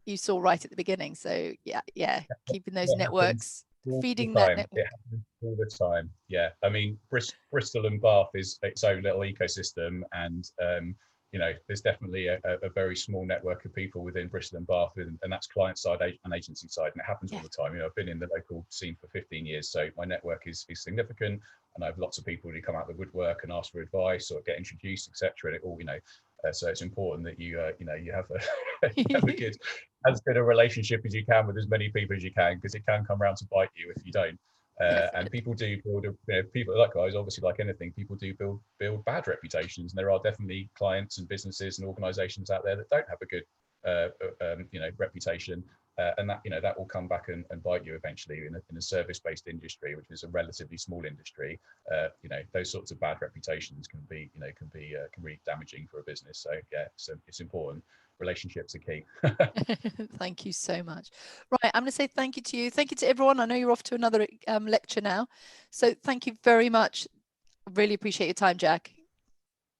you saw right at the beginning. So yeah, keeping those networks, feeding that network. It happens all the time. Yeah, I mean, Bristol and Bath is its own little ecosystem, and there's definitely a very small network of people within Bristol and Bath, and that's client side and agency side, and it happens all the time. I've been in the local scene for 15 years, so my network is significant, and I have lots of people who come out of the woodwork and ask for advice or get introduced, etc. And it all, so it's important that you have as good a relationship as you can with as many people as you can, because it can come around to bite you if you don't. And people do build people, likewise, obviously, like anything, people do build bad reputations, and there are definitely clients and businesses and organizations out there that don't have a good reputation, and that will come back and bite you eventually in a service-based industry, which is a relatively small industry. Those sorts of bad reputations can be really damaging for a business. So yeah, it's important. Relationships are key. Thank you so much. Right, I'm going to say thank you to you. Thank you to everyone. I know you're off to another lecture now, so thank you very much. Really appreciate your time, Jack.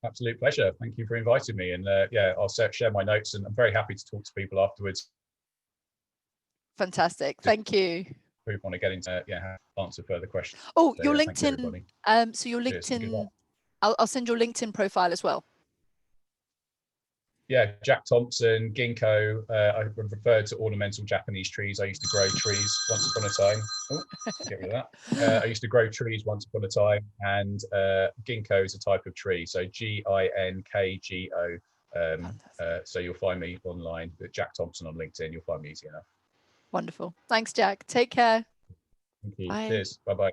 Absolute pleasure. Thank you for inviting me. And I'll share my notes, and I'm very happy to talk to people afterwards. Fantastic. Thank you. We want to get into answer further questions. Oh, your LinkedIn. So your LinkedIn. I'll send your LinkedIn profile as well. Yeah, Jack Thompson, Ginko. I referred to ornamental Japanese trees. I used to grow trees once upon a time. Oh, get rid of that. I used to grow trees once upon a time, and Ginko is a type of tree. So Ginko. So you'll find me online, but Jack Thompson on LinkedIn. You'll find me easy enough. Wonderful. Thanks, Jack. Take care. Thank you. Bye. Cheers. Bye-bye.